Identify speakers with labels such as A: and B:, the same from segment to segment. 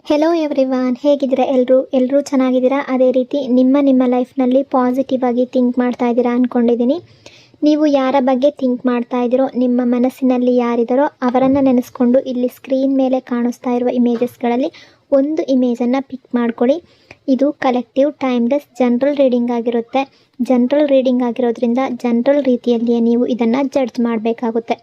A: Hello everyone, ಹೇಗಿದ್ದೀರಾ? ಎಲ್ಲರೂ ಚೆನ್ನಾಗಿದ್ದೀರಾ? ಅದೇ ರೀತಿ ನಿಮ್ಮ ಲೈಫ್ನಲ್ಲಿ ಪಾಸಿಟಿವ್ ಆಗಿ ಥಿಂಕ್ ಮಾಡ್ತಾ ಇದ್ದೀರಾ ಅಂದ್ಕೊಂಡಿದ್ದೀನಿ. ನೀವು ಯಾರ ಬಗ್ಗೆ ಥಿಂಕ್ ಮಾಡ್ತಾ ಇದ್ದೀರೋ, ನಿಮ್ಮ ಮನಸ್ಸಿನಲ್ಲಿ ಯಾರಿದ್ದಾರೋ ಅವರನ್ನು ನೆನೆಸ್ಕೊಂಡು ಇಲ್ಲಿ ಸ್ಕ್ರೀನ್ ಮೇಲೆ ಕಾಣಿಸ್ತಾ ಇರುವ ಇಮೇಜಸ್ಗಳಲ್ಲಿ ಒಂದು ಇಮೇಜನ್ನು ಪಿಕ್ ಮಾಡ್ಕೊಳ್ಳಿ. ಇದು ಕಲೆಕ್ಟಿವ್ ಟೈಮ್ಲೆಸ್ ಜನರಲ್ ರೀಡಿಂಗ್ ಆಗಿರುತ್ತೆ. ಜನರಲ್ ರೀಡಿಂಗ್ ಆಗಿರೋದ್ರಿಂದ ಜನರಲ್ ರೀತಿಯಲ್ಲಿಯೇ ನೀವು ಇದನ್ನು ಜಡ್ಜ್ ಮಾಡಬೇಕಾಗುತ್ತೆ.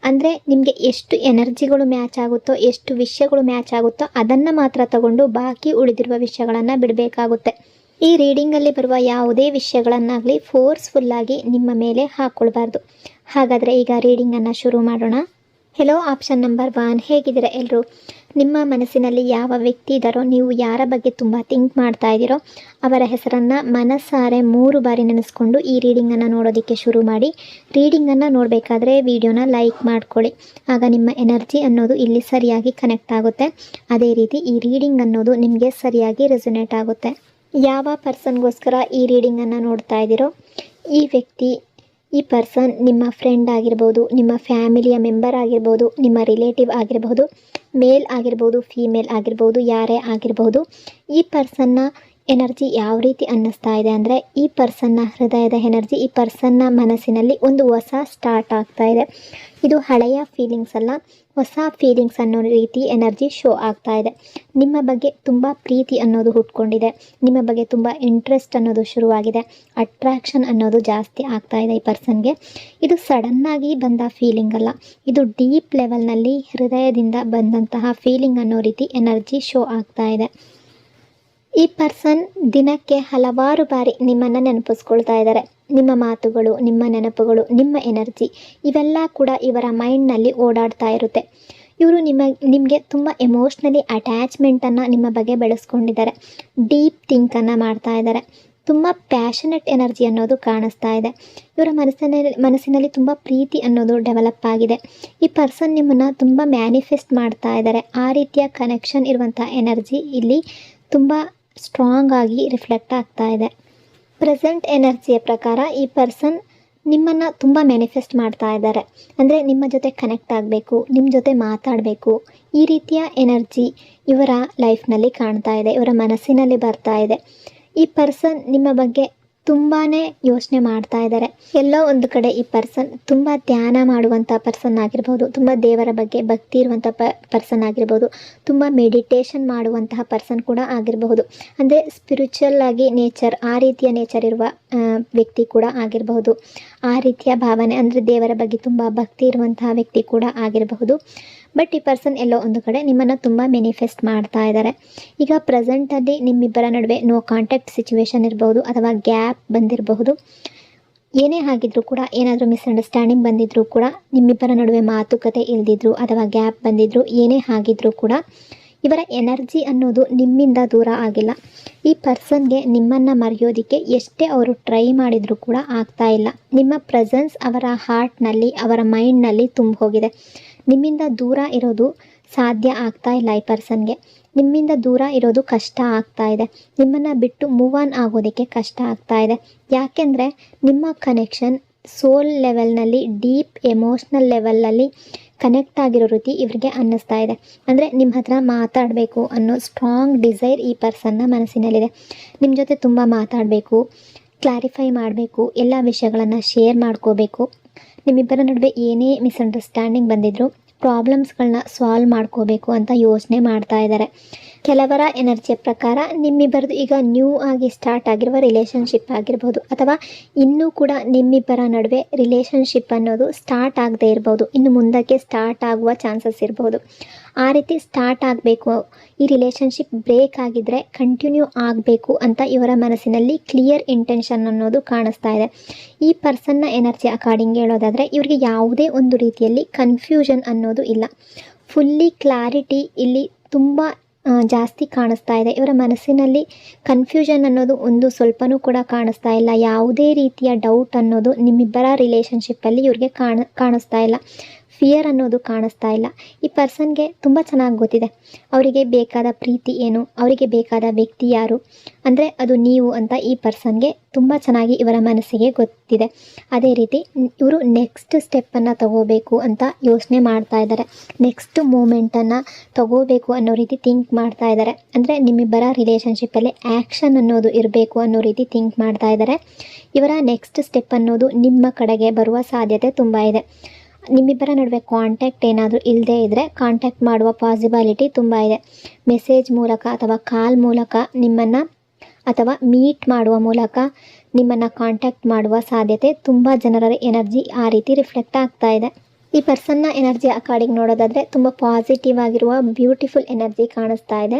A: ಅಂದರೆ ನಿಮಗೆ ಎಷ್ಟು ಎನರ್ಜಿಗಳು ಮ್ಯಾಚ್ ಆಗುತ್ತೋ, ಎಷ್ಟು ವಿಷಯಗಳು ಮ್ಯಾಚ್ ಆಗುತ್ತೋ ಅದನ್ನು ಮಾತ್ರ ತಗೊಂಡು ಬಾಕಿ ಉಳಿದಿರುವ ವಿಷಯಗಳನ್ನು ಬಿಡಬೇಕಾಗುತ್ತೆ. ಈ ರೀಡಿಂಗಲ್ಲಿ ಬರುವ ಯಾವುದೇ ವಿಷಯಗಳನ್ನಾಗಲಿ ಫೋರ್ಸ್ಫುಲ್ಲಾಗಿ ನಿಮ್ಮ ಮೇಲೆ ಹಾಕ್ಕೊಳ್ಬಾರ್ದು. ಹಾಗಾದರೆ ಈಗ ರೀಡಿಂಗನ್ನು ಶುರು ಮಾಡೋಣ. ಹೆಲೋ ಆಪ್ಷನ್ ನಂಬರ್ 1, ಹೇಗಿದ್ದೀರಾ ಎಲ್ಲರೂ? ನಿಮ್ಮ ಮನಸ್ಸಿನಲ್ಲಿ ಯಾವ ವ್ಯಕ್ತಿ ಇದ್ದಾರೋ, ನೀವು ಯಾರ ಬಗ್ಗೆ ತುಂಬ ಥಿಂಕ್ ಮಾಡ್ತಾ ಇದ್ದೀರೋ ಅವರ ಹೆಸರನ್ನು ಮನಸ್ಸಾರೆ 3 ಬಾರಿ ನೆನೆಸ್ಕೊಂಡು ಈ ರೀಡಿಂಗನ್ನು ನೋಡೋದಕ್ಕೆ ಶುರು ಮಾಡಿ. ರೀಡಿಂಗನ್ನು ನೋಡಬೇಕಾದ್ರೆ ವಿಡಿಯೋನ ಲೈಕ್ ಮಾಡ್ಕೊಳ್ಳಿ. ಆಗ ನಿಮ್ಮ ಎನರ್ಜಿ ಅನ್ನೋದು ಇಲ್ಲಿ ಸರಿಯಾಗಿ ಕನೆಕ್ಟ್ ಆಗುತ್ತೆ. ಅದೇ ರೀತಿ ಈ ರೀಡಿಂಗ್ ಅನ್ನೋದು ನಿಮಗೆ ಸರಿಯಾಗಿ ರೆಸೊನೇಟ್ ಆಗುತ್ತೆ. ಯಾವ ಪರ್ಸನ್ಗೋಸ್ಕರ ಈ ರೀಡಿಂಗನ್ನು ನೋಡ್ತಾ ಇದ್ದೀರೋ ಈ ಪರ್ಸನ್ ನಿಮ್ಮ ಫ್ರೆಂಡ್ ಆಗಿರ್ಬೋದು, ನಿಮ್ಮ ಫ್ಯಾಮಿಲಿಯ ಮೆಂಬರ್ ಆಗಿರ್ಬೋದು, ನಿಮ್ಮ ರಿಲೇಟಿವ್ ಆಗಿರ್ಬೋದು, ಮೇಲ್ ಆಗಿರ್ಬೋದು, ಫೀಮೇಲ್ ಆಗಿರ್ಬೋದು, ಯಾರೇ ಆಗಿರ್ಬೋದು. ಈ ಪರ್ಸನ್ನ ಎನರ್ಜಿ ಯಾವ ರೀತಿ ಅನ್ನಿಸ್ತಾ ಇದೆ ಅಂದರೆ, ಈ ಪರ್ಸನ್ನ ಹೃದಯದ ಎನರ್ಜಿ, ಈ ಪರ್ಸನ್ನ ಮನಸ್ಸಿನಲ್ಲಿ ಒಂದು ಹೊಸ ಸ್ಟಾರ್ಟ್ ಆಗ್ತಾ ಇದೆ. ಇದು ಹಳೆಯ ಫೀಲಿಂಗ್ಸ್ ಅಲ್ಲ, ಹೊಸ ಫೀಲಿಂಗ್ಸ್ ಅನ್ನೋ ರೀತಿ ಎನರ್ಜಿ ಶೋ ಆಗ್ತಾ ಇದೆ. ನಿಮ್ಮ ಬಗ್ಗೆ ತುಂಬ ಪ್ರೀತಿ ಅನ್ನೋದು ಹುಟ್ಕೊಂಡಿದೆ. ನಿಮ್ಮ ಬಗ್ಗೆ ತುಂಬ ಇಂಟ್ರೆಸ್ಟ್ ಅನ್ನೋದು ಶುರುವಾಗಿದೆ. ಅಟ್ರಾಕ್ಷನ್ ಅನ್ನೋದು ಜಾಸ್ತಿ ಆಗ್ತಾ ಇದೆ ಈ ಪರ್ಸನ್ಗೆ. ಇದು ಸಡನ್ನಾಗಿ ಬಂದ ಫೀಲಿಂಗ್ ಅಲ್ಲ, ಇದು ಡೀಪ್ ಲೆವೆಲ್ನಲ್ಲಿ ಹೃದಯದಿಂದ ಬಂದಂತಹ ಫೀಲಿಂಗ್ ಅನ್ನೋ ರೀತಿ ಎನರ್ಜಿ ಶೋ ಆಗ್ತಾ ಇದೆ. ಈ ಪರ್ಸನ್ ದಿನಕ್ಕೆ ಹಲವಾರು ಬಾರಿ ನಿಮ್ಮನ್ನು ನೆನಪಿಸ್ಕೊಳ್ತಾ ಇದ್ದಾರೆ. ನಿಮ್ಮ ಮಾತುಗಳು, ನಿಮ್ಮ ನೆನಪುಗಳು, ನಿಮ್ಮ ಎನರ್ಜಿ ಇವೆಲ್ಲ ಕೂಡ ಇವರ ಮೈಂಡ್ನಲ್ಲಿ ಓಡಾಡ್ತಾ ಇರುತ್ತೆ. ಇವರು ನಿಮಗೆ ತುಂಬ ಎಮೋಷ್ನಲಿ ಅಟ್ಯಾಚ್ಮೆಂಟನ್ನು ನಿಮ್ಮ ಬಗ್ಗೆ ಬೆಳೆಸ್ಕೊಂಡಿದ್ದಾರೆ. ಡೀಪ್ ಥಿಂಕನ್ನು ಮಾಡ್ತಾ ಇದ್ದಾರೆ. ತುಂಬ ಪ್ಯಾಷನೆಟ್ ಎನರ್ಜಿ ಅನ್ನೋದು ಕಾಣಿಸ್ತಾ ಇದೆ. ಇವರ ಮನಸ್ಸಿನಲ್ಲಿ ತುಂಬ ಪ್ರೀತಿ ಅನ್ನೋದು ಡೆವಲಪ್ ಆಗಿದೆ. ಈ ಪರ್ಸನ್ ನಿಮ್ಮನ್ನು ತುಂಬ ಮ್ಯಾನಿಫೆಸ್ಟ್ ಮಾಡ್ತಾ ಇದ್ದಾರೆ. ಆ ರೀತಿಯ ಕನೆಕ್ಷನ್ ಇರುವಂಥ ಎನರ್ಜಿ ಇಲ್ಲಿ ತುಂಬ ಸ್ಟ್ರಾಂಗ್ ಆಗಿ ರಿಫ್ಲೆಕ್ಟ್ ಆಗ್ತಾ ಇದೆ. ಪ್ರೆಸೆಂಟ್ ಎನರ್ಜಿಯ ಪ್ರಕಾರ ಈ ಪರ್ಸನ್ ನಿಮ್ಮನ್ನು ತುಂಬ ಮ್ಯಾನಿಫೆಸ್ಟ್ ಮಾಡ್ತಾ ಇದ್ದಾರೆ. ಅಂದರೆ ನಿಮ್ಮ ಜೊತೆ ಕನೆಕ್ಟ್ ಆಗಬೇಕು, ನಿಮ್ಮ ಜೊತೆ ಮಾತಾಡಬೇಕು, ಈ ರೀತಿಯ ಎನರ್ಜಿ ಇವರ ಲೈಫ್ನಲ್ಲಿ ಕಾಣ್ತಾ ಇದೆ, ಇವರ ಮನಸ್ಸಿನಲ್ಲಿ ಬರ್ತಾ ಇದೆ. ಈ ಪರ್ಸನ್ ನಿಮ್ಮ ಬಗ್ಗೆ ತುಂಬಾ ಯೋಚನೆ ಮಾಡ್ತಾ ಇದ್ದಾರೆ. ಎಲ್ಲೋ ಒಂದು ಕಡೆ ಈ ಪರ್ಸನ್ ತುಂಬ ಧ್ಯಾನ ಮಾಡುವಂಥ ಪರ್ಸನ್ ಆಗಿರ್ಬೋದು, ತುಂಬ ದೇವರ ಬಗ್ಗೆ ಭಕ್ತಿ ಇರುವಂಥ ಪರ್ಸನ್ ಆಗಿರ್ಬೋದು, ತುಂಬ ಮೆಡಿಟೇಷನ್ ಮಾಡುವಂತಹ ಪರ್ಸನ್ ಕೂಡ ಆಗಿರಬಹುದು. ಅಂದರೆ ಸ್ಪಿರಿಚುವಲ್ ಆಗಿ ನೇಚರ್, ಆ ರೀತಿಯ ನೇಚರ್ ಇರುವ ವ್ಯಕ್ತಿ ಕೂಡ ಆಗಿರಬಹುದು. ಆ ರೀತಿಯ ಭಾವನೆ ಅಂದರೆ ದೇವರ ಬಗ್ಗೆ ತುಂಬ ಭಕ್ತಿ ಇರುವಂತಹ ವ್ಯಕ್ತಿ ಕೂಡ ಆಗಿರಬಹುದು. ಬಟ್ ಈ ಪರ್ಸನ್ ಎಲ್ಲೋ ಒಂದು ಕಡೆ ನಿಮ್ಮನ್ನು ತುಂಬ ಮ್ಯಾನಿಫೆಸ್ಟ್ ಮಾಡ್ತಾ ಇದ್ದಾರೆ. ಈಗ ಪ್ರೆಸೆಂಟಲ್ಲಿ ನಿಮ್ಮಿಬ್ಬರ ನಡುವೆ ನೋ ಕಾಂಟ್ಯಾಕ್ಟ್ ಸಿಚುವೇಶನ್ ಇರ್ಬೋದು, ಅಥವಾ ಗ್ಯಾಪ್ ಬಂದಿರಬಹುದು. ಏನೇ ಆಗಿದ್ರೂ ಕೂಡ, ಏನಾದರೂ ಮಿಸ್ಅಂಡರ್ಸ್ಟ್ಯಾಂಡಿಂಗ್ ಬಂದಿದ್ರೂ ಕೂಡ, ನಿಮ್ಮಿಬ್ಬರ ನಡುವೆ ಮಾತುಕತೆ ಇಲ್ದಿದ್ರು ಅಥವಾ ಗ್ಯಾಪ್ ಬಂದಿದ್ರು, ಏನೇ ಆಗಿದ್ರೂ ಕೂಡ ಇವರ ಎನರ್ಜಿ ಅನ್ನೋದು ನಿಮ್ಮಿಂದ ದೂರ ಆಗಿಲ್ಲ. ಈ ಪರ್ಸನ್ಗೆ ನಿಮ್ಮನ್ನು ಮರೆಯೋದಕ್ಕೆ ಎಷ್ಟೇ ಅವರು ಟ್ರೈ ಮಾಡಿದರೂ ಕೂಡ ಆಗ್ತಾ ಇಲ್ಲ. ನಿಮ್ಮ ಪ್ರೆಸೆನ್ಸ್ ಅವರ ಹಾರ್ಟ್ನಲ್ಲಿ, ಅವರ ಮೈಂಡ್ನಲ್ಲಿ ತುಂಬ ಹೋಗಿದೆ. ನಿಮ್ಮಿಂದ ದೂರ ಇರೋದು ಸಾಧ್ಯ ಆಗ್ತಾ ಇಲ್ಲ. ಈ ಪರ್ಸನ್ಗೆ ನಿಮ್ಮಿಂದ ದೂರ ಇರೋದು ಕಷ್ಟ ಆಗ್ತಾ ಇದೆ. ನಿಮ್ಮನ್ನು ಬಿಟ್ಟು ಮೂವ್ ಆನ್ ಆಗೋದಕ್ಕೆ ಕಷ್ಟ ಆಗ್ತಾ ಇದೆ. ಯಾಕೆಂದರೆ ನಿಮ್ಮ ಕನೆಕ್ಷನ್ ಸೋಲ್ ಲೆವೆಲ್ನಲ್ಲಿ, ಡೀಪ್ ಎಮೋಷ್ನಲ್ ಲೆವೆಲಲ್ಲಿ ಕನೆಕ್ಟ್ ಆಗಿರೋ ರೀತಿ ಇವರಿಗೆ ಅನ್ನಿಸ್ತಾ ಇದೆ. ಅಂದರೆ ನಿಮ್ಮ ಹತ್ರ ಮಾತಾಡಬೇಕು ಅನ್ನೋ ಸ್ಟ್ರಾಂಗ್ ಡಿಸೈರ್ ಈ ಪರ್ಸನ್ನ ಮನಸ್ಸಿನಲ್ಲಿದೆ. ನಿಮ್ಮ ಜೊತೆ ತುಂಬ ಮಾತಾಡಬೇಕು, ಕ್ಲಾರಿಫೈ ಮಾಡಬೇಕು, ಎಲ್ಲ ವಿಷಯಗಳನ್ನು ಶೇರ್ ಮಾಡ್ಕೋಬೇಕು. ನಿಮ್ಮಿಬ್ಬರ ನಡುವೆ ಏನೇ ಮಿಸ್ಅಂಡರ್ಸ್ಟ್ಯಾಂಡಿಂಗ್ ಬಂದಿದ್ರು ಪ್ರಾಬ್ಲಮ್ಸ್ಗಳನ್ನ ಸಾಲ್ವ್ ಮಾಡ್ಕೋಬೇಕು ಅಂತ ಯೋಚನೆ ಮಾಡ್ತಾ ಇದ್ದಾರೆ. ಕೆಲವರ ಎನರ್ಜಿಯ ಪ್ರಕಾರ ನಿಮ್ಮಿಬ್ಬರದು ಈಗ ನ್ಯೂ ಆಗಿ ಸ್ಟಾರ್ಟ್ ಆಗಿರುವ ರಿಲೇಷನ್ಶಿಪ್ ಆಗಿರ್ಬೋದು, ಅಥವಾ ಇನ್ನೂ ಕೂಡ ನಿಮ್ಮಿಬ್ಬರ ನಡುವೆ ರಿಲೇಷನ್ಶಿಪ್ ಅನ್ನೋದು ಸ್ಟಾರ್ಟ್ ಆಗದೆ ಇರ್ಬೋದು, ಇನ್ನು ಮುಂದಕ್ಕೆ ಸ್ಟಾರ್ಟ್ ಆಗುವ ಚಾನ್ಸಸ್ ಇರ್ಬೋದು. ಆ ರೀತಿ ಸ್ಟಾರ್ಟ್ ಆಗಬೇಕು, ಈ ರಿಲೇಷನ್ಶಿಪ್ ಬ್ರೇಕ್ ಆಗಿದ್ದರೆ ಕಂಟಿನ್ಯೂ ಆಗಬೇಕು ಅಂತ ಇವರ ಮನಸ್ಸಿನಲ್ಲಿ ಕ್ಲಿಯರ್ ಇಂಟೆನ್ಷನ್ ಅನ್ನೋದು ಕಾಣಿಸ್ತಾ ಇದೆ. ಈ ಪರ್ಸನ್ನ ಎನರ್ಜಿ ಅಕಾರ್ಡಿಂಗ್ ಹೇಳೋದಾದರೆ ಇವರಿಗೆ ಯಾವುದೇ ಒಂದು ರೀತಿಯಲ್ಲಿ ಕನ್ಫ್ಯೂಷನ್ ಅನ್ನೋದು ಇಲ್ಲ. ಫುಲ್ಲಿ ಕ್ಲಾರಿಟಿ ಇಲ್ಲಿ ತುಂಬ ಜಾಸ್ತಿ ಕಾಣಿಸ್ತಾ ಇದೆ. ಇವರ ಮನಸ್ಸಿನಲ್ಲಿ ಕನ್ಫ್ಯೂಷನ್ ಅನ್ನೋದು ಒಂದು ಸ್ವಲ್ಪನೂ ಕೂಡ ಕಾಣಿಸ್ತಾ ಇಲ್ಲ. ಯಾವುದೇ ರೀತಿಯ ಡೌಟ್ ಅನ್ನೋದು ನಿಮ್ಮಿಬ್ಬರ ರಿಲೇಷನ್ಶಿಪ್ಪಲ್ಲಿ ಇವ್ರಿಗೆ ಕಾಣಿಸ್ತಾ ಇಲ್ಲ. ಫಿಯರ್ ಅನ್ನೋದು ಕಾಣಿಸ್ತಾ ಇಲ್ಲ. ಈ ಪರ್ಸನ್ಗೆ ತುಂಬ ಚೆನ್ನಾಗಿ ಗೊತ್ತಿದೆ ಅವರಿಗೆ ಬೇಕಾದ ಪ್ರೀತಿ ಏನು, ಅವರಿಗೆ ಬೇಕಾದ ವ್ಯಕ್ತಿ ಯಾರು ಅಂದರೆ ಅದು ನೀವು ಅಂತ ಈ ಪರ್ಸನ್ಗೆ ತುಂಬ ಚೆನ್ನಾಗಿ ಇವರ ಮನಸ್ಸಿಗೆ ಗೊತ್ತಿದೆ. ಅದೇ ರೀತಿ ಇವರು ನೆಕ್ಸ್ಟ್ ಸ್ಟೆಪ್ಪನ್ನು ತಗೋಬೇಕು ಅಂತ ಯೋಚನೆ ಮಾಡ್ತಾ ಇದ್ದಾರೆ. ನೆಕ್ಸ್ಟ್ ಮೂಮೆಂಟನ್ನು ತಗೋಬೇಕು ಅನ್ನೋ ರೀತಿ ಥಿಂಕ್ ಮಾಡ್ತಾ ಇದ್ದಾರೆ. ಅಂದರೆ ನಿಮ್ಮಿಬ್ಬರ ರಿಲೇಷನ್ಶಿಪ್ಪಲ್ಲಿ ಆ್ಯಕ್ಷನ್ ಅನ್ನೋದು ಇರಬೇಕು ಅನ್ನೋ ರೀತಿ ಥಿಂಕ್ ಮಾಡ್ತಾ ಇದ್ದಾರೆ. ಇವರ ನೆಕ್ಸ್ಟ್ ಸ್ಟೆಪ್ ಅನ್ನೋದು ನಿಮ್ಮ ಕಡೆಗೆ ಬರುವ ಸಾಧ್ಯತೆ ತುಂಬ ಇದೆ. ನಿಮ್ಮಿಬ್ಬರ ನಡುವೆ ಕಾಂಟ್ಯಾಕ್ಟ್ ಏನಾದರೂ ಇಲ್ಲದೇ ಇದ್ದರೆ ಕಾಂಟ್ಯಾಕ್ಟ್ ಮಾಡುವ ಪಾಸಿಬಿಲಿಟಿ ತುಂಬ ಇದೆ. ಮೆಸೇಜ್ ಮೂಲಕ ಅಥವಾ ಕಾಲ್ ಮೂಲಕ ನಿಮ್ಮನ್ನು ಅಥವಾ ಮೀಟ್ ಮಾಡುವ ಮೂಲಕ ನಿಮ್ಮನ್ನು ಕಾಂಟ್ಯಾಕ್ಟ್ ಮಾಡುವ ಸಾಧ್ಯತೆ ತುಂಬ ಜನರ ಎನರ್ಜಿ ಆ ರೀತಿ ರಿಫ್ಲೆಕ್ಟ್ ಆಗ್ತಾ ಇದೆ. ಈ ಪರ್ಸನ್ನ ಎನರ್ಜಿ ಅಕಾರ್ಡಿಂಗ್ ನೋಡೋದಾದರೆ ತುಂಬ ಪಾಸಿಟಿವ್ ಆಗಿರುವ ಬ್ಯೂಟಿಫುಲ್ ಎನರ್ಜಿ ಕಾಣಿಸ್ತಾ ಇದೆ.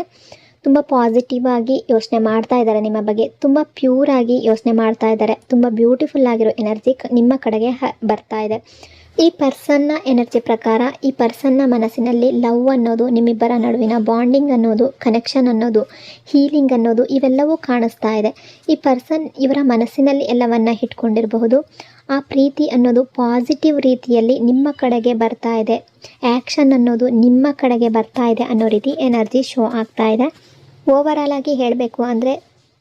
A: ತುಂಬ ಪಾಸಿಟಿವ್ ಆಗಿ ಯೋಚನೆ ಮಾಡ್ತಾ ಇದ್ದಾರೆ ನಿಮ್ಮ ಬಗ್ಗೆ, ತುಂಬ ಪ್ಯೂರ್ ಆಗಿ ಯೋಚನೆ ಮಾಡ್ತಾ ಇದ್ದಾರೆ. ತುಂಬ ಬ್ಯೂಟಿಫುಲ್ ಆಗಿರೋ ಎನರ್ಜಿ ನಿಮ್ಮ ಕಡೆಗೆ ಬರ್ತಾ ಇದೆ. ಈ ಪರ್ಸನ್ನ ಎನರ್ಜಿ ಪ್ರಕಾರ ಈ ಪರ್ಸನ್ನ ಮನಸ್ಸಿನಲ್ಲಿ ಲವ್ ಅನ್ನೋದು, ನಿಮ್ಮಿಬ್ಬರ ನಡುವಿನ ಬಾಂಡಿಂಗ್ ಅನ್ನೋದು, ಕನೆಕ್ಷನ್ ಅನ್ನೋದು, ಹೀಲಿಂಗ್ ಅನ್ನೋದು ಇವೆಲ್ಲವೂ ಕಾಣಿಸ್ತಾ ಇದೆ. ಈ ಪರ್ಸನ್ ಇವರ ಮನಸ್ಸಿನಲ್ಲಿ ಎಲ್ಲವನ್ನ ಇಟ್ಕೊಂಡಿರಬಹುದು. ಆ ಪ್ರೀತಿ ಅನ್ನೋದು ಪಾಸಿಟಿವ್ ರೀತಿಯಲ್ಲಿ ನಿಮ್ಮ ಕಡೆಗೆ ಬರ್ತಾ ಇದೆ. ಆ್ಯಕ್ಷನ್ ಅನ್ನೋದು ನಿಮ್ಮ ಕಡೆಗೆ ಬರ್ತಾ ಇದೆ ಅನ್ನೋ ರೀತಿ ಎನರ್ಜಿ ಶೋ ಆಗ್ತಾ ಇದೆ. ಓವರಾಲ್ ಆಗಿ ಹೇಳಬೇಕು ಅಂದರೆ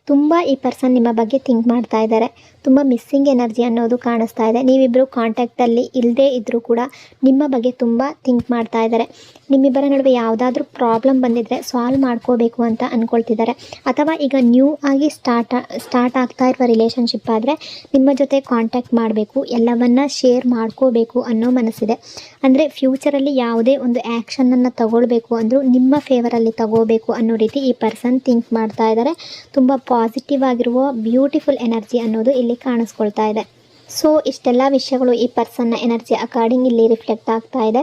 A: ತುಂಬ ಈ ಪರ್ಸನ್ ನಿಮ್ಮ ಬಗ್ಗೆ ಥಿಂಕ್ ಮಾಡ್ತಾ ಇದ್ದಾರೆ. ತುಂಬ ಮಿಸ್ಸಿಂಗ್ ಎನರ್ಜಿ ಅನ್ನೋದು ಕಾಣಿಸ್ತಾ ಇದೆ. ನೀವಿಬ್ಬರು ಕಾಂಟ್ಯಾಕ್ಟಲ್ಲಿ ಇಲ್ಲದೇ ಇದ್ದರೂ ಕೂಡ ನಿಮ್ಮ ಬಗ್ಗೆ ತುಂಬ ಥಿಂಕ್ ಮಾಡ್ತಾ ಇದ್ದಾರೆ. ನಿಮ್ಮಿಬ್ಬರ ನಡುವೆ ಯಾವುದಾದ್ರೂ ಪ್ರಾಬ್ಲಮ್ ಬಂದಿದ್ದರೆ ಸಾಲ್ವ್ ಮಾಡ್ಕೋಬೇಕು ಅಂತ ಅಂದ್ಕೊಳ್ತಿದ್ದಾರೆ. ಅಥವಾ ಈಗ ನ್ಯೂ ಆಗಿ ಸ್ಟಾರ್ಟ್ ಆಗ್ತಾ ಇರುವ ರಿಲೇಷನ್ಶಿಪ್ ಆದರೆ ನಿಮ್ಮ ಜೊತೆ ಕಾಂಟ್ಯಾಕ್ಟ್ ಮಾಡಬೇಕು, ಎಲ್ಲವನ್ನ ಶೇರ್ ಮಾಡ್ಕೋಬೇಕು ಅನ್ನೋ ಮನಸ್ಸಿದೆ. ಅಂದರೆ ಫ್ಯೂಚರಲ್ಲಿ ಯಾವುದೇ ಒಂದು ಆ್ಯಕ್ಷನನ್ನು ತಗೊಳ್ಬೇಕು ಅಂದರೂ ನಿಮ್ಮ ಫೇವರಲ್ಲಿ ತಗೋಬೇಕು ಅನ್ನೋ ರೀತಿ ಈ ಪರ್ಸನ್ ಥಿಂಕ್ ಮಾಡ್ತಾ ಇದ್ದಾರೆ. ತುಂಬ ಪಾಸಿಟಿವ್ ಆಗಿರುವ ಬ್ಯೂಟಿಫುಲ್ ಎನರ್ಜಿ ಅನ್ನೋದು ಇಲ್ಲಿ ಕಾಣಿಸ್ಕೊಳ್ತಾ ಇದೆ. ಸೊ ಇಷ್ಟೆಲ್ಲ ವಿಷಯಗಳು ಈ ಪರ್ಸನ್ನ ಎನರ್ಜಿ ಅಕಾರ್ಡಿಂಗ್ ಇಲ್ಲಿ ರಿಫ್ಲೆಕ್ಟ್ ಆಗ್ತಾ ಇದೆ.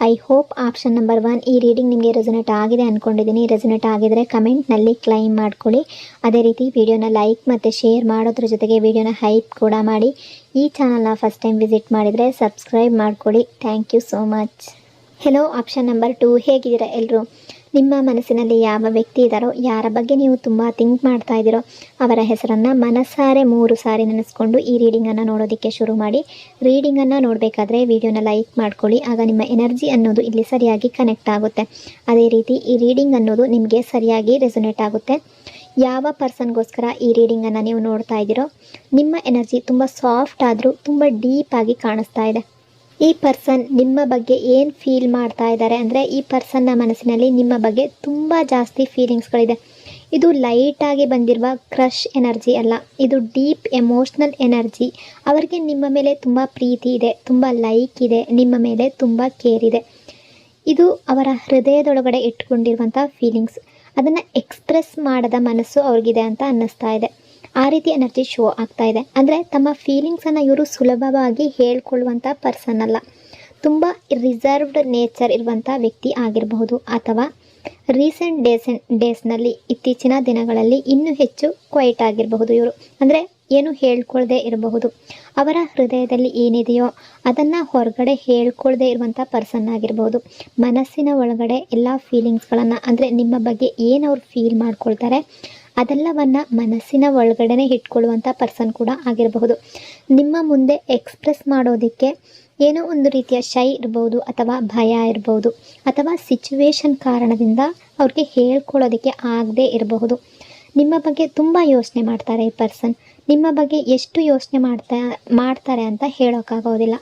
A: ಐ ಹೋಪ್ ಆಪ್ಷನ್ ನಂಬರ್ 1 ಈ ರೀಡಿಂಗ್ ನಿಮಗೆ ರೆಸೊನೇಟ್ ಆಗಿದೆ ಅಂದ್ಕೊಂಡಿದ್ದೀನಿ. ರೆಸೊನೇಟ್ ಆಗಿದರೆ ಕಮೆಂಟ್ನಲ್ಲಿ ಕ್ಲೈಮ್ ಮಾಡ್ಕೊಳ್ಳಿ. ಅದೇ ರೀತಿ ವಿಡಿಯೋನ ಲೈಕ್ ಮತ್ತು ಶೇರ್ ಮಾಡೋದ್ರ ಜೊತೆಗೆ ವಿಡಿಯೋನ ಹೈಪ್ ಕೂಡ ಮಾಡಿ. ಈ ಚಾನಲ್ನ ಫಸ್ಟ್ ಟೈಮ್ ವಿಸಿಟ್ ಮಾಡಿದರೆ ಸಬ್ಸ್ಕ್ರೈಬ್ ಮಾಡ್ಕೊಳ್ಳಿ. Thank you so much. Hello option number 2, ಹೇಗಿದ್ದೀರಾ ಎಲ್ಲರೂ? ನಿಮ್ಮ ಮನಸ್ಸಿನಲ್ಲಿ ಯಾವ ವ್ಯಕ್ತಿ ಇದ್ದಾರೋ, ಯಾರ ಬಗ್ಗೆ ನೀವು ತುಂಬ ಥಿಂಕ್ ಮಾಡ್ತಾ ಇದ್ದೀರೋ ಅವರ ಹೆಸರನ್ನು ಮನಸಾರೆ 3 ಸಾರಿ ನೆನೆಸ್ಕೊಂಡು ಈ ರೀಡಿಂಗನ್ನು ನೋಡೋದಕ್ಕೆ ಶುರು ಮಾಡಿ. ರೀಡಿಂಗನ್ನು ನೋಡಬೇಕಾದ್ರೆ ವಿಡಿಯೋನ ಲೈಕ್ ಮಾಡ್ಕೊಳ್ಳಿ. ಆಗ ನಿಮ್ಮ ಎನರ್ಜಿ ಅನ್ನೋದು ಇಲ್ಲಿ ಸರಿಯಾಗಿ ಕನೆಕ್ಟ್ ಆಗುತ್ತೆ. ಅದೇ ರೀತಿ ಈ ರೀಡಿಂಗ್ ಅನ್ನೋದು ನಿಮಗೆ ಸರಿಯಾಗಿ ರೆಸೊನೇಟ್ ಆಗುತ್ತೆ. ಯಾವ ಪರ್ಸನ್ಗೋಸ್ಕರ ಈ ರೀಡಿಂಗನ್ನು ನೀವು ನೋಡ್ತಾ ಇದ್ದೀರೋ ನಿಮ್ಮ ಎನರ್ಜಿ ತುಂಬ ಸಾಫ್ಟ್ ಆದರೂ ತುಂಬ ಡೀಪಾಗಿ ಕಾಣಿಸ್ತಾ ಇದೆ. ಈ ಪರ್ಸನ್ ನಿಮ್ಮ ಬಗ್ಗೆ ಏನು ಫೀಲ್ ಮಾಡ್ತಾ ಇದ್ದಾರೆ ಅಂದರೆ ಈ ಪರ್ಸನ್ನ ಮನಸ್ಸಿನಲ್ಲಿ ನಿಮ್ಮ ಬಗ್ಗೆ ತುಂಬ ಜಾಸ್ತಿ ಫೀಲಿಂಗ್ಸ್ಗಳಿದೆ. ಇದು ಲೈಟಾಗಿ ಬಂದಿರುವ ಕ್ರಶ್ ಎನರ್ಜಿ ಅಲ್ಲ, ಇದು ಡೀಪ್ ಎಮೋಷ್ನಲ್ ಎನರ್ಜಿ. ಅವರಿಗೆ ನಿಮ್ಮ ಮೇಲೆ ತುಂಬ ಪ್ರೀತಿ ಇದೆ, ತುಂಬ ಲೈಕ್ ಇದೆ, ನಿಮ್ಮ ಮೇಲೆ ತುಂಬ ಕೇರ್ ಇದೆ. ಇದು ಅವರ ಹೃದಯದೊಳಗಡೆ ಇಟ್ಕೊಂಡಿರುವಂಥ ಫೀಲಿಂಗ್ಸ್. ಅದನ್ನು ಎಕ್ಸ್ಪ್ರೆಸ್ ಮಾಡದ ಮನಸ್ಸು ಅವ್ರಿಗಿದೆ ಅಂತ ಅನ್ನಿಸ್ತಾ ಇದೆ. ಆ ರೀತಿ ಎನರ್ಜಿ ಶೋ ಆಗ್ತಾ ಇದೆ. ಅಂದರೆ ತಮ್ಮ ಫೀಲಿಂಗ್ಸನ್ನು ಇವರು ಸುಲಭವಾಗಿ ಹೇಳ್ಕೊಳ್ಳುವಂಥ ಪರ್ಸನ್ ಅಲ್ಲ. ತುಂಬ ರಿಸರ್ವ್ಡ್ ನೇಚರ್ ಇರುವಂಥ ವ್ಯಕ್ತಿ ಆಗಿರಬಹುದು. ಅಥವಾ ರೀಸೆಂಟ್ ಡೇಸ್ನಲ್ಲಿ ಇತ್ತೀಚಿನ ದಿನಗಳಲ್ಲಿ ಇನ್ನೂ ಹೆಚ್ಚು ಕ್ವೈಟ್ ಆಗಿರಬಹುದು ಇವರು. ಅಂದರೆ ಏನು ಹೇಳ್ಕೊಳ್ಳದೆ ಇರಬಹುದು. ಅವರ ಹೃದಯದಲ್ಲಿ ಏನಿದೆಯೋ ಅದನ್ನು ಹೊರಗಡೆ ಹೇಳ್ಕೊಳ್ಳದೆ ಇರುವಂಥ ಪರ್ಸನ್ ಆಗಿರಬಹುದು. ಮನಸ್ಸಿನ ಒಳಗಡೆ ಎಲ್ಲ ಫೀಲಿಂಗ್ಸ್ಗಳನ್ನು ಅಂದರೆ ನಿಮ್ಮ ಬಗ್ಗೆ ಏನು ಅವ್ರು ಫೀಲ್ ಮಾಡ್ಕೊಳ್ತಾರೆ ಅದೆಲ್ಲವನ್ನು ಮನಸ್ಸಿನ ಒಳಗಡೆ ಇಟ್ಕೊಳ್ಳುವಂಥ ಪರ್ಸನ್ ಕೂಡ ಆಗಿರಬಹುದು. ನಿಮ್ಮ ಮುಂದೆ ಎಕ್ಸ್ಪ್ರೆಸ್ ಮಾಡೋದಕ್ಕೆ ಏನೋ ಒಂದು ರೀತಿಯ ಶೈ ಇರ್ಬೋದು, ಅಥವಾ ಭಯ ಇರ್ಬೋದು, ಅಥವಾ ಸಿಚುವೇಶನ್ ಕಾರಣದಿಂದ ಅವ್ರಿಗೆ ಹೇಳ್ಕೊಳ್ಳೋದಕ್ಕೆ ಆಗದೆ ಇರಬಹುದು. ನಿಮ್ಮ ಬಗ್ಗೆ ತುಂಬ ಯೋಚನೆ ಮಾಡ್ತಾರೆ ಈ ಪರ್ಸನ್. ನಿಮ್ಮ ಬಗ್ಗೆ ಎಷ್ಟು ಯೋಚನೆ ಮಾಡ್ತಾರೆ ಅಂತ ಹೇಳೋಕ್ಕಾಗೋದಿಲ್ಲ.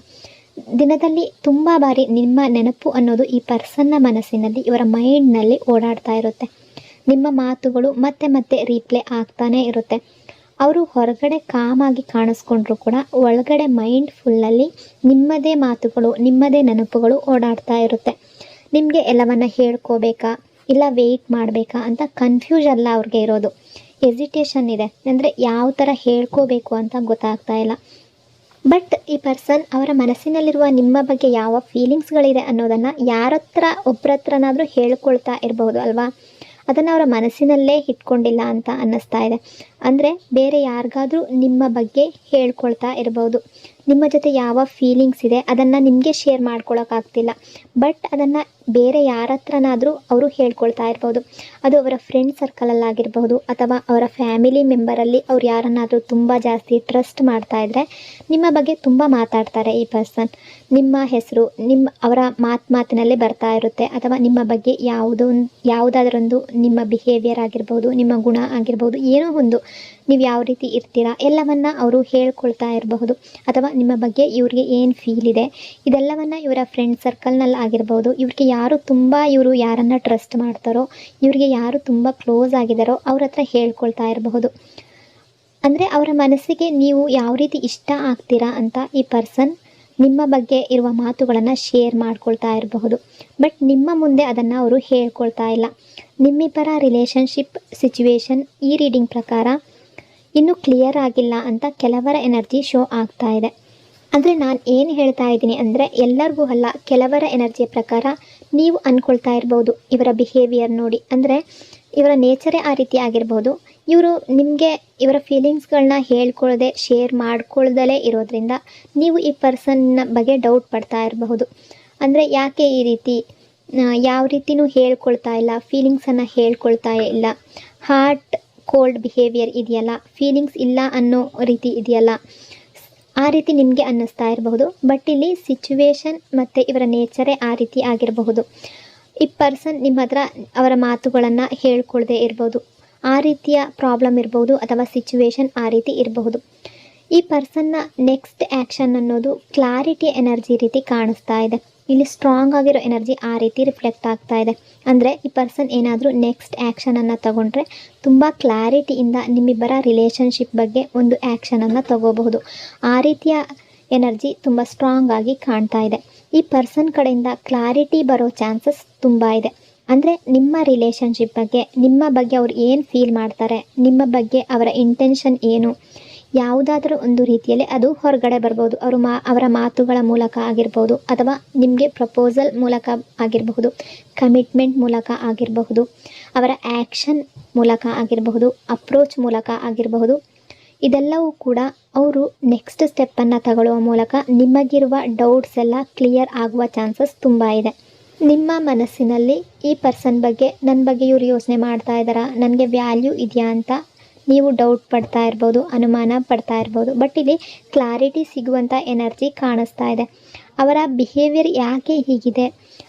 A: ದಿನದಲ್ಲಿ ತುಂಬ ಬಾರಿ ನಿಮ್ಮ ನೆನಪು ಅನ್ನೋದು ಈ ಪರ್ಸನ್ನ ಮನಸ್ಸಿನಲ್ಲಿ, ಇವರ ಮೈಂಡ್ನಲ್ಲಿ ಓಡಾಡ್ತಾ ಇರುತ್ತೆ. ನಿಮ್ಮ ಮಾತುಗಳು ಮತ್ತೆ ಮತ್ತೆ ರೀಪ್ಲೇ ಆಗ್ತಾನೇ ಇರುತ್ತೆ. ಅವರು ಹೊರಗಡೆ ಕಾಮಾಗಿ ಕಾಣಿಸ್ಕೊಂಡ್ರೂ ಕೂಡ ಒಳಗಡೆ ಮೈಂಡ್ ಫುಲ್ಲಲ್ಲಿ ನಿಮ್ಮದೇ ಮಾತುಗಳು, ನಿಮ್ಮದೇ ನೆನಪುಗಳು ಓಡಾಡ್ತಾ ಇರುತ್ತೆ. ನಿಮಗೆ ಎಲ್ಲವನ್ನ ಹೇಳ್ಕೋಬೇಕಾ ಇಲ್ಲ ವೆಯ್ಟ್ ಮಾಡಬೇಕಾ ಅಂತ ಕನ್ಫ್ಯೂಸ್ ಅಲ್ಲ ಅವ್ರಿಗೆ ಇರೋದು, ಹೆಸಿಟೇಷನ್ ಇದೆ. ಅಂದರೆ ಯಾವ ಥರ ಹೇಳ್ಕೋಬೇಕು ಅಂತ ಗೊತ್ತಾಗ್ತಾ ಇಲ್ಲ. ಬಟ್ ಈ ಪರ್ಸನ್ ಅವರ ಮನಸ್ಸಿನಲ್ಲಿರುವ ನಿಮ್ಮ ಬಗ್ಗೆ ಯಾವ ಫೀಲಿಂಗ್ಸ್ಗಳಿದೆ ಅನ್ನೋದನ್ನು ಒಬ್ಬರ ಹತ್ರನಾದರೂ ಹೇಳ್ಕೊಳ್ತಾ ಇರಬಹುದು ಅಲ್ವಾ. ಅದನ್ನು ಅವರ ಮನಸ್ಸಿನಲ್ಲೇ ಇಟ್ಕೊಂಡಿಲ್ಲ ಅಂತ ಅನ್ನಿಸ್ತಾ ಇದೆ. ಅಂದರೆ ಬೇರೆ ಯಾರಿಗಾದ್ರೂ ನಿಮ್ಮ ಬಗ್ಗೆ ಹೇಳ್ಕೊಳ್ತಾ ಇರ್ಬೋದು. ನಿಮ್ಮ ಜೊತೆ ಯಾವ ಫೀಲಿಂಗ್ಸ್ ಇದೆ ಅದನ್ನು ನಿಮಗೆ ಶೇರ್ ಮಾಡ್ಕೊಳಕ್ಕಾಗ್ತಿಲ್ಲ, ಬಟ್ ಅದನ್ನು ಬೇರೆ ಯಾರ ಹತ್ರನಾದರೂ ಅವರು ಹೇಳ್ಕೊಳ್ತಾ ಇರ್ಬೋದು. ಅದು ಅವರ ಫ್ರೆಂಡ್ ಸರ್ಕಲಲ್ಲಾಗಿರ್ಬೋದು ಅಥವಾ ಅವರ ಫ್ಯಾಮಿಲಿ ಮೆಂಬರಲ್ಲಿ ಅವ್ರು ಯಾರನ್ನಾದರೂ ತುಂಬ ಜಾಸ್ತಿ ಟ್ರಸ್ಟ್ ಮಾಡ್ತಾ ಇದ್ದರೆ ನಿಮ್ಮ ಬಗ್ಗೆ ತುಂಬ ಮಾತಾಡ್ತಾರೆ ಈ ಪರ್ಸನ್. ನಿಮ್ಮ ಹೆಸರು ಅವರ ಮಾತಿನಲ್ಲೇ ಬರ್ತಾ ಇರುತ್ತೆ, ಅಥವಾ ನಿಮ್ಮ ಬಗ್ಗೆ ಯಾವುದಾದ್ರೊಂದು ನಿಮ್ಮ ಬಿಹೇವಿಯರ್ ಆಗಿರ್ಬೋದು, ನಿಮ್ಮ ಗುಣ ಆಗಿರ್ಬೋದು, ಏನೋ ಒಂದು ನೀವು ಯಾವ ರೀತಿ ಇರ್ತೀರಾ ಎಲ್ಲವನ್ನು ಅವರು ಹೇಳ್ಕೊಳ್ತಾ ಇರಬಹುದು. ಅಥವಾ ನಿಮ್ಮ ಬಗ್ಗೆ ಇವ್ರಿಗೆ ಏನು ಫೀಲ್ ಇದೆ ಇದೆಲ್ಲವನ್ನು ಇವರ ಫ್ರೆಂಡ್ ಸರ್ಕಲ್ನಲ್ಲಿ ಆಗಿರ್ಬೋದು, ಇವರು ಯಾರನ್ನು ಟ್ರಸ್ಟ್ ಮಾಡ್ತಾರೋ, ಇವ್ರಿಗೆ ಯಾರು ತುಂಬ ಕ್ಲೋಸ್ ಆಗಿದ್ದಾರೋ ಅವ್ರ ಹತ್ರ ಹೇಳ್ಕೊಳ್ತಾ ಇರಬಹುದು. ಅಂದರೆ ಅವರ ಮನಸ್ಸಿಗೆ ನೀವು ಯಾವ ರೀತಿ ಇಷ್ಟ ಆಗ್ತೀರಾ ಅಂತ ಈ ಪರ್ಸನ್ ನಿಮ್ಮ ಬಗ್ಗೆ ಇರುವ ಮಾತುಗಳನ್ನು ಶೇರ್ ಮಾಡ್ಕೊಳ್ತಾ ಇರಬಹುದು. ಬಟ್ ನಿಮ್ಮ ಮುಂದೆ ಅದನ್ನು ಅವರು ಹೇಳ್ಕೊಳ್ತಾ ಇಲ್ಲ. ನಿಮ್ಮಿಬ್ಬರ ರಿಲೇಷನ್ಶಿಪ್ ಸಿಚುವೇಶನ್ ಈ ರೀಡಿಂಗ್ ಪ್ರಕಾರ ಇನ್ನೂ ಕ್ಲಿಯರ್ ಆಗಿಲ್ಲ ಅಂತ ಕೆಲವರ ಎನರ್ಜಿ ಶೋ ಆಗ್ತಾ ಇದೆ. ಅಂದರೆ ನಾನು ಏನು ಹೇಳ್ತಾ ಇದ್ದೀನಿ ಅಂದರೆ ಎಲ್ಲರಿಗೂ ಅಲ್ಲ, ಕೆಲವರ ಎನರ್ಜಿಯ ಪ್ರಕಾರ ನೀವು ಅಂದ್ಕೊಳ್ತಾ ಇರ್ಬೋದು ಇವರ ಬಿಹೇವಿಯರ್ ನೋಡಿ, ಅಂದರೆ ಇವರ ನೇಚರೇ ಆ ರೀತಿ ಆಗಿರ್ಬೋದು. ಇವರು ನಿಮಗೆ ಇವರ ಫೀಲಿಂಗ್ಸ್ಗಳನ್ನ ಹೇಳ್ಕೊಳ್ಳದೆ ಶೇರ್ ಮಾಡ್ಕೊಳ್ದಲೇ ಇರೋದ್ರಿಂದ ನೀವು ಈ ಪರ್ಸನ್ನ ಬಗ್ಗೆ ಡೌಟ್ ಪಡ್ತಾ ಇರಬಹುದು. ಅಂದರೆ ಯಾಕೆ ಈ ರೀತಿ ಯಾವ ರೀತಿಯೂ ಹೇಳ್ಕೊಳ್ತಾ ಇಲ್ಲ, ಫೀಲಿಂಗ್ಸನ್ನು ಹೇಳ್ಕೊಳ್ತಾ ಇಲ್ಲ, ಹಾರ್ಟ್ ಕೋಲ್ಡ್ ಬಿಹೇವಿಯರ್ ಇದೆಯಲ್ಲ, ಫೀಲಿಂಗ್ಸ್ ಇಲ್ಲ ಅನ್ನೋ ರೀತಿ ಇದೆಯಲ್ಲ, ಆ ರೀತಿ ನಿಮಗೆ ಅನ್ನಿಸ್ತಾ ಇರಬಹುದು. ಬಟ್ ಇಲ್ಲಿ ಸಿಚುವೇಶನ್ ಮತ್ತು ಇವರ ನೇಚರೇ ಆ ರೀತಿ ಆಗಿರಬಹುದು. ಈ ಪರ್ಸನ್ ನಿಮ್ಮ ಹತ್ರ ಅವರ ಮಾತುಗಳನ್ನು ಹೇಳ್ಕೊಳ್ದೇ ಇರ್ಬೋದು, ಆ ರೀತಿಯ ಪ್ರಾಬ್ಲಮ್ ಇರ್ಬೋದು, ಅಥವಾ ಸಿಚುವೇಶನ್ ಆ ರೀತಿ ಇರಬಹುದು. ಈ ಪರ್ಸನ್ನ ನೆಕ್ಸ್ಟ್ ಆ್ಯಕ್ಷನ್ ಅನ್ನೋದು ಕ್ಲಾರಿಟಿ ಎನರ್ಜಿ ರೀತಿ ಕಾಣಿಸ್ತಾ ಇದೆ. ಇಲ್ಲಿ ಸ್ಟ್ರಾಂಗ್ ಆಗಿರೋ ಎನರ್ಜಿ ಆ ರೀತಿ ರಿಫ್ಲೆಕ್ಟ್ ಆಗ್ತಾ ಇದೆ. ಅಂದರೆ ಈ ಪರ್ಸನ್ ಏನಾದರೂ ನೆಕ್ಸ್ಟ್ ಆ್ಯಕ್ಷನನ್ನು ತಗೊಂಡ್ರೆ ತುಂಬ ಕ್ಲಾರಿಟಿಯಿಂದ ನಿಮ್ಮಿಬ್ಬರ ರಿಲೇಷನ್ಶಿಪ್ ಬಗ್ಗೆ ಒಂದು ಆ್ಯಕ್ಷನನ್ನು ತಗೋಬಹುದು. ಆ ರೀತಿಯ ಎನರ್ಜಿ ತುಂಬ ಸ್ಟ್ರಾಂಗ್ ಆಗಿ ಕಾಣ್ತಾ ಇದೆ. ಈ ಪರ್ಸನ್ ಕಡೆಯಿಂದ ಕ್ಲಾರಿಟಿ ಬರೋ ಚಾನ್ಸಸ್ ತುಂಬ ಇದೆ. ಅಂದರೆ ನಿಮ್ಮ ರಿಲೇಷನ್ಶಿಪ್ ಬಗ್ಗೆ, ನಿಮ್ಮ ಬಗ್ಗೆ ಅವ್ರು ಏನು ಫೀಲ್ ಮಾಡ್ತಾರೆ, ನಿಮ್ಮ ಬಗ್ಗೆ ಅವರ ಇಂಟೆನ್ಷನ್ ಏನು, ಯಾವುದಾದ್ರೂ ಒಂದು ರೀತಿಯಲ್ಲಿ ಅದು ಹೊರಗಡೆ ಬರ್ಬೋದು. ಅವರ ಮಾತುಗಳ ಮೂಲಕ ಆಗಿರ್ಬೋದು, ಅಥವಾ ನಿಮಗೆ ಪ್ರಪೋಸಲ್ ಮೂಲಕ ಆಗಿರಬಹುದು, ಕಮಿಟ್ಮೆಂಟ್ ಮೂಲಕ ಆಗಿರಬಹುದು, ಅವರ ಆ್ಯಕ್ಷನ್ ಮೂಲಕ ಆಗಿರಬಹುದು, ಅಪ್ರೋಚ್ ಮೂಲಕ ಆಗಿರಬಹುದು. ಇದೆಲ್ಲವೂ ಕೂಡ ಅವರು ನೆಕ್ಸ್ಟ್ ಸ್ಟೆಪ್ಪನ್ನು ತಗೊಳ್ಳುವ ಮೂಲಕ ನಿಮಗಿರುವ ಡೌಟ್ಸ್ ಎಲ್ಲ ಕ್ಲಿಯರ್ ಆಗುವ ಚಾನ್ಸಸ್ ತುಂಬ ಇದೆ. ನಿಮ್ಮ ಮನಸ್ಸಿನಲ್ಲಿ ಈ ಪರ್ಸನ್ ಬಗ್ಗೆ, ನನ್ನ ಬಗ್ಗೆ ಇವರು ಯೋಚನೆ ಮಾಡ್ತಾ ಇದ್ದಾರಾ, ನನಗೆ ವ್ಯಾಲ್ಯೂ ಇದೆಯಾ ಅಂತ ನೀವು ಡೌಟ್ ಪಡ್ತಾ ಇರ್ಬೋದು, ಅನುಮಾನ ಪಡ್ತಾ ಇರ್ಬೋದು. ಬಟ್ ಇಲ್ಲಿ ಕ್ಲಾರಿಟಿ ಸಿಗುವಂಥ ಎನರ್ಜಿ ಕಾಣಿಸ್ತಾ ಇದೆ. ಅವರ ಬಿಹೇವಿಯರ್ ಯಾಕೆ ಹೀಗಿದೆ,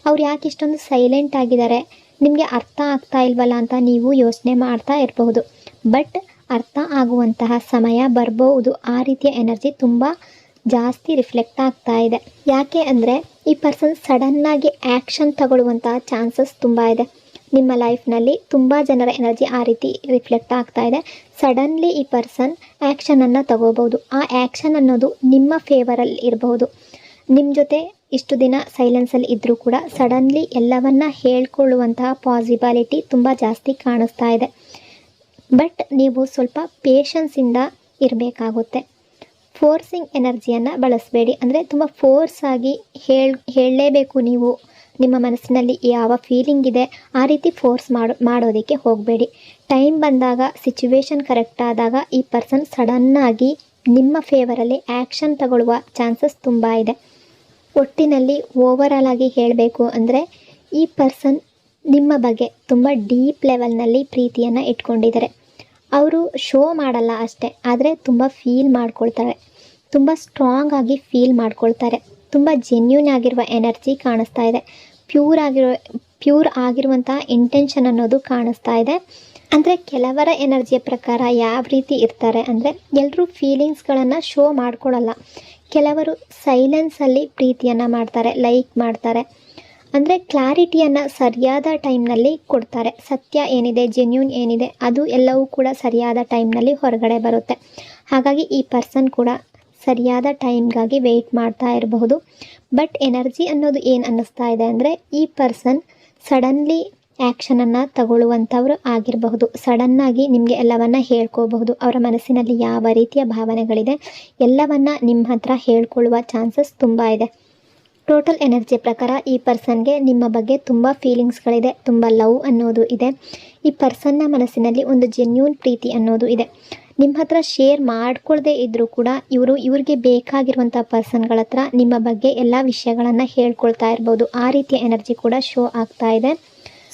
A: ಅವ್ರು ಯಾಕೆ ಇಷ್ಟೊಂದು ಸೈಲೆಂಟ್ ಆಗಿದ್ದಾರೆ, ನಿಮಗೆ ಅರ್ಥ ಆಗ್ತಾ ಇಲ್ವಲ್ಲ ಅಂತ ನೀವು ಯೋಚನೆ ಮಾಡ್ತಾ ಇರಬಹುದು. ಬಟ್ ಅರ್ಥ ಆಗುವಂತಹ ಸಮಯ ಬರ್ಬೋದು. ಆ ರೀತಿಯ ಎನರ್ಜಿ ತುಂಬ ಜಾಸ್ತಿ ರಿಫ್ಲೆಕ್ಟ್ ಆಗ್ತಾ ಇದೆ. ಯಾಕೆ ಅಂದರೆ ಈ ಪರ್ಸನ್ ಸಡನ್ನಾಗಿ ಆ್ಯಕ್ಷನ್ ತಗೊಳ್ಳುವಂತಹ ಚಾನ್ಸಸ್ ತುಂಬ ಇದೆ. ನಿಮ್ಮ ಲೈಫ್ನಲ್ಲಿ ತುಂಬ ಜನರ ಎನರ್ಜಿ ಆ ರೀತಿ ರಿಫ್ಲೆಕ್ಟ್ ಆಗ್ತಾ ಇದೆ. ಸಡನ್ಲಿ ಈ ಪರ್ಸನ್ ಆ್ಯಕ್ಷನನ್ನು ತಗೋಬೋದು. ಆ ಆ್ಯಕ್ಷನ್ ಅನ್ನೋದು ನಿಮ್ಮ ಫೇವರಲ್ಲಿ ಇರಬಹುದು. ನಿಮ್ಮ ಜೊತೆ ಇಷ್ಟು ದಿನ ಸೈಲೆನ್ಸಲ್ಲಿ ಇದ್ದರೂ ಕೂಡ ಸಡನ್ಲಿ ಎಲ್ಲವನ್ನ ಹೇಳ್ಕೊಳ್ಳುವಂತಹ ಪಾಸಿಬಿಲಿಟಿ ತುಂಬ ಜಾಸ್ತಿ ಕಾಣಿಸ್ತಾ ಇದೆ. ಬಟ್ ನೀವು ಸ್ವಲ್ಪ ಪೇಷನ್ಸಿಂದ ಇರಬೇಕಾಗುತ್ತೆ. ಫೋರ್ಸಿಂಗ್ ಎನರ್ಜಿಯನ್ನು ಬಳಸಬೇಡಿ. ಅಂದರೆ ತುಂಬ ಫೋರ್ಸ್ ಆಗಿ ಹೇಳಲೇಬೇಕು ನೀವು, ನಿಮ್ಮ ಮನಸ್ಸಿನಲ್ಲಿ ಯಾವ ಫೀಲಿಂಗ್ ಇದೆ ಆ ರೀತಿ ಫೋರ್ಸ್ ಮಾಡೋದಕ್ಕೆ ಹೋಗಬೇಡಿ. ಟೈಮ್ ಬಂದಾಗ, ಸಿಚುವೇಶನ್ ಕರೆಕ್ಟ್ ಆದಾಗ ಈ ಪರ್ಸನ್ ಸಡನ್ನಾಗಿ ನಿಮ್ಮ ಫೇವರಲ್ಲಿ ಆ್ಯಕ್ಷನ್ ತಗೊಳ್ಳುವ ಚಾನ್ಸಸ್ ತುಂಬ ಇದೆ. ಒಟ್ಟಿನಲ್ಲಿ ಓವರಾಲ್ ಆಗಿ ಹೇಳಬೇಕು ಅಂದರೆ ಈ ಪರ್ಸನ್ ನಿಮ್ಮ ಬಗ್ಗೆ ತುಂಬ ಡೀಪ್ ಲೆವೆಲ್ನಲ್ಲಿ ಪ್ರೀತಿಯನ್ನು ಇಟ್ಕೊಂಡಿದ್ದಾರೆ. ಅವರು ಶೋ ಮಾಡಲ್ಲ ಅಷ್ಟೇ, ಆದರೆ ತುಂಬ ಫೀಲ್ ಮಾಡ್ಕೊಳ್ತಾರೆ, ತುಂಬ ಸ್ಟ್ರಾಂಗ್ ಆಗಿ ಫೀಲ್ ಮಾಡ್ಕೊಳ್ತಾರೆ. ತುಂಬ ಜೆನ್ಯೂನ್ ಆಗಿರುವ ಎನರ್ಜಿ ಕಾಣಿಸ್ತಾ ಇದೆ. ಪ್ಯೂರ್ ಆಗಿರುವಂಥ ಇಂಟೆನ್ಷನ್ ಅನ್ನೋದು ಕಾಣಿಸ್ತಾ ಇದೆ. ಅಂದರೆ ಕೆಲವರ ಎನರ್ಜಿಯ ಪ್ರಕಾರ ಯಾವ ರೀತಿ ಇರ್ತಾರೆ ಅಂದರೆ ಎಲ್ಲರೂ ಫೀಲಿಂಗ್ಸ್ಗಳನ್ನು ಶೋ ಮಾಡ್ಕೊಳ್ಳಲ್ಲ. ಕೆಲವರು ಸೈಲೆನ್ಸಲ್ಲಿ ಪ್ರೀತಿಯನ್ನು ಮಾಡ್ತಾರೆ, ಲೈಕ್ ಮಾಡ್ತಾರೆ. ಅಂದರೆ ಕ್ಲಾರಿಟಿಯನ್ನು ಸರಿಯಾದ ಟೈಮ್ನಲ್ಲಿ ಕೊಡ್ತಾರೆ. ಸತ್ಯ ಏನಿದೆ, ಜೆನ್ಯೂನ್ ಏನಿದೆ ಅದು ಎಲ್ಲವೂ ಕೂಡ ಸರಿಯಾದ ಟೈಮ್ನಲ್ಲಿ ಹೊರಗಡೆ ಬರುತ್ತೆ. ಹಾಗಾಗಿ ಈ ಪರ್ಸನ್ ಕೂಡ ಸರಿಯಾದ ಟೈಮ್ಗಾಗಿ ವೆಯ್ಟ್ ಮಾಡ್ತಾ ಇರಬಹುದು. ಬಟ್ ಎನರ್ಜಿ ಅನ್ನೋದು ಏನು ಅನ್ನಿಸ್ತಾ ಇದೆ ಅಂದರೆ ಈ ಪರ್ಸನ್ ಸಡನ್ಲಿ ಆ್ಯಕ್ಷನನ್ನು ತಗೊಳ್ಳುವಂಥವ್ರು ಆಗಿರಬಹುದು. ಸಡನ್ನಾಗಿ ನಿಮಗೆ ಎಲ್ಲವನ್ನ ಹೇಳ್ಕೋಬಹುದು. ಅವರ ಮನಸ್ಸಿನಲ್ಲಿ ಯಾವ ರೀತಿಯ ಭಾವನೆಗಳಿದೆ ಎಲ್ಲವನ್ನ ನಿಮ್ಮ ಹತ್ರ ಹೇಳ್ಕೊಳ್ಳುವ ಚಾನ್ಸಸ್ ತುಂಬ ಇದೆ. ಟೋಟಲ್ ಎನರ್ಜಿ ಪ್ರಕಾರ ಈ ಪರ್ಸನ್ಗೆ ನಿಮ್ಮ ಬಗ್ಗೆ ತುಂಬ ಫೀಲಿಂಗ್ಸ್ಗಳಿದೆ, ತುಂಬ ಲವ್ ಅನ್ನೋದು ಇದೆ. ಈ ಪರ್ಸನ್ನ ಮನಸ್ಸಿನಲ್ಲಿ ಒಂದು ಜೆನ್ಯೂನ್ ಪ್ರೀತಿ ಅನ್ನೋದು ಇದೆ. ನಿಮ್ಮ ಹತ್ರ ಶೇರ್ ಮಾಡ್ಕೊಳ್ಳದೆ ಇದ್ದರೂ ಕೂಡ ಇವ್ರಿಗೆ ಬೇಕಾಗಿರುವಂಥ ಪರ್ಸನ್ಗಳ ಹತ್ರ ನಿಮ್ಮ ಬಗ್ಗೆ ಎಲ್ಲ ವಿಷಯಗಳನ್ನು ಹೇಳ್ಕೊಳ್ತಾ ಇರ್ಬೋದು. ಆ ರೀತಿಯ ಎನರ್ಜಿ ಕೂಡ ಶೋ ಆಗ್ತಾ ಇದೆ.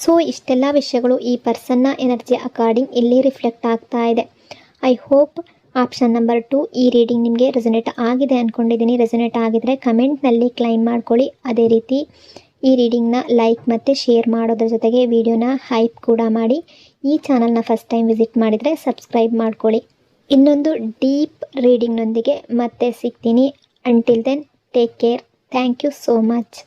A: ಸೊ ಇಷ್ಟೆಲ್ಲ ವಿಷಯಗಳು ಈ ಪರ್ಸನ್ನ ಎನರ್ಜಿ ಅಕಾರ್ಡಿಂಗ್ ಇಲ್ಲಿ ರಿಫ್ಲೆಕ್ಟ್ ಆಗ್ತಾ ಇದೆ. ಐ ಹೋಪ್ ಆಪ್ಷನ್ ನಂಬರ್ 2 ಈ ರೀಡಿಂಗ್ ನಿಮಗೆ ರೆಸೊನೇಟ್ ಆಗಿದೆ ಅಂದ್ಕೊಂಡಿದ್ದೀನಿ. ರೆಸೊನೇಟ್ ಆಗಿದರೆ ಕಮೆಂಟ್ನಲ್ಲಿ ಕ್ಲೈಮ್ ಮಾಡ್ಕೊಳ್ಳಿ. ಅದೇ ರೀತಿ ಈ ರೀಡಿಂಗ್ನ ಲೈಕ್ ಮತ್ತು ಶೇರ್ ಮಾಡೋದ್ರ ಜೊತೆಗೆ ವಿಡಿಯೋನ ಹೈಪ್ ಕೂಡ ಮಾಡಿ. ಈ ಚಾನಲ್ನ ಫಸ್ಟ್ ಟೈಮ್ ವಿಸಿಟ್ ಮಾಡಿದರೆ ಸಬ್ಸ್ಕ್ರೈಬ್ ಮಾಡ್ಕೊಳ್ಳಿ. ಇನ್ನೊಂದು ಡೀಪ್ ರೀಡಿಂಗ್ನೊಂದಿಗೆ ಮತ್ತೆ ಸಿಗ್ತೀನಿ. Until then take care. Thank you so much.